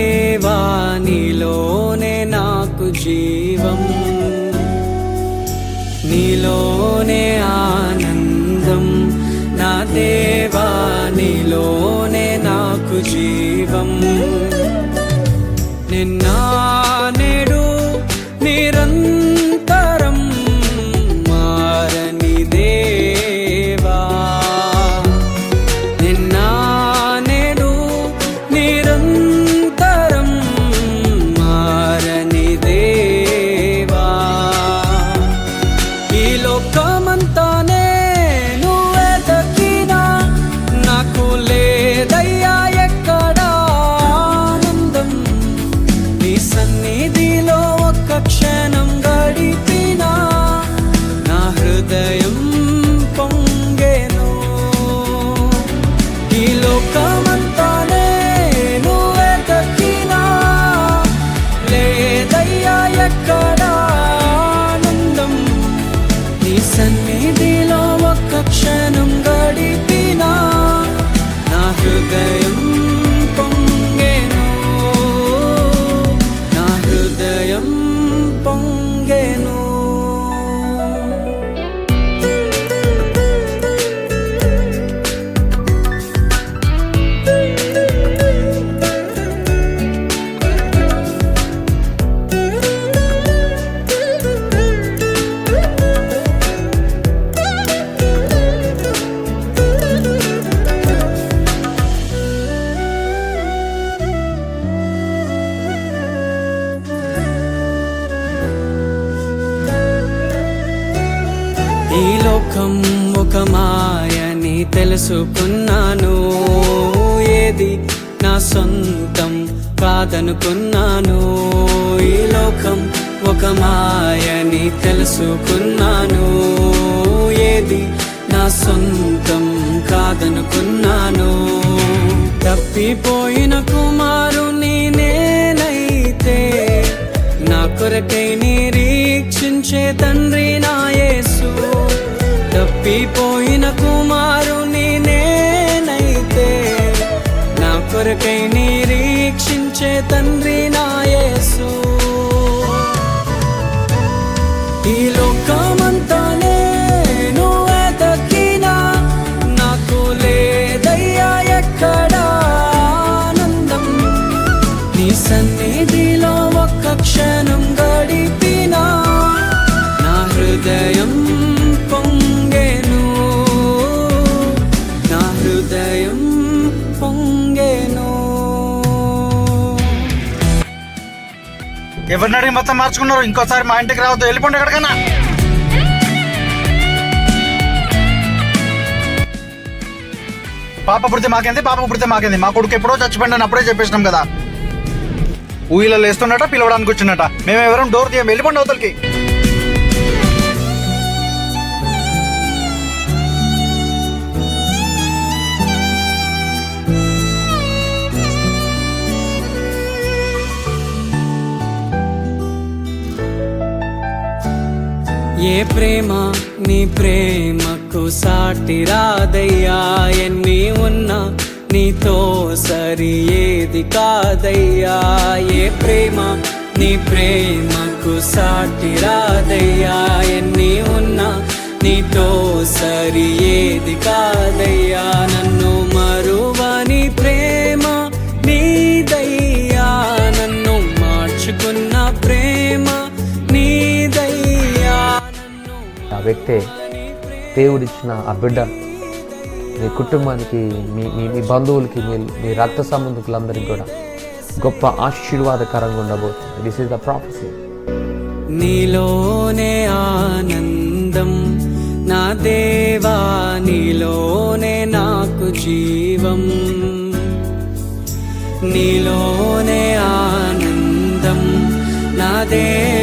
దేవా నీలోనే నాకు జీవం, నీలోనే ఆనందం. నా దేవా నీలోనే నాకు జీవం. నిన్న నేడు నిరంతరం మారని దేవా, నిన్న నేడు నిరంతరం మారని దేవా. ఈ లోకమంతానే నువ్వే దక్కినా నాకు లేదయ్యా ఎక్కడా ఆనందం. నీ సన్నిధిలో ఒక్క క్షణం గడిపినా నా హృదయం పొంగెను. ఈ లోకమంతానే నువ్వే దక్కినా లేదయ్యా ఎక్కడా ఆనందం. నీ సన్నిధిలో ఒక్క క్షణం గడిపినా నా హృదయం పొంగెను, నా హృదయం పొంగెను. ఈ లోకం ఒక మాయని తెలుసుకున్నాను, ఏది నా సొంతం కాదనుకున్నాను. ఈ లోకం ఒక మాయని తెలుసుకున్నాను, ఏది నా సొంతం కాదనుకున్నాను. తప్పిపోయిన కుమారుని నేనైతే నా కొరకై నిరీక్షించే తండ్రి నా యేసు. తప్పిపోయిన కుమారుని నేనైతే నా కొరకై నిరీక్షించే తండ్రి నా యేసు. ఈ లోకమంతానే నువ్వే దక్కినా నాకు లేదయ్యా ఎక్కడా ఆనందం. నీ సన్నిధిలో ఒక్క క్షణం గడిపినా నా హృదయం పొంగెను, నా హృదయం పొంగెను. ఎవరిని అడిగి మొత్తం మార్చుకున్నారు? ఇంకోసారి మా ఇంటికి రావద్దు, వెళ్ళిపోండి ఎక్కడికైనా. పాప పుడితే మాకేంది, పాప పుడితే మాకేంది, మా కొడుకు ఎప్పుడో చచ్చిపోయిందని అప్పుడే చెప్పేసినాం కదా. ఊయిలో లేస్తున్నట, పిలవడానికి వచ్చినట. మేమెవరం డోర్ తీయం, వెళ్ళిపోండి అవతలకి. ఏ ప్రేమ నీ ప్రేమకు సాటి రాదయ్యా, ఎన్ని ఉన్నా నీతో సరి ఏది కాదయ్యా. ఏ ప్రేమ నీ ప్రేమకు సాటి రాదయ్యా, ఎన్ని ఉన్నా నీతో సరి ఏది కాదయ్యా. నన్ను మరువని ప్రేమ నీదయ్యా, నన్ను మార్చుకున్న ప్రేమ నీదయ్యా. ఆ వ్యక్తే దేవుడిచ్చిన ఆ బిడ్డ మీ కుటుంబానికి, మీ బంధువులకి, మీ రక్త సంబంధికులందరికీ కూడా గొప్ప ఆశీర్వాదకరంగా ఉండబోతుంది. This is the prophecy. నీలోనే ఆనందం నా దేవా, నీలోనే నాకు జీవం, నీలోనే ఆనందం నా దేవా.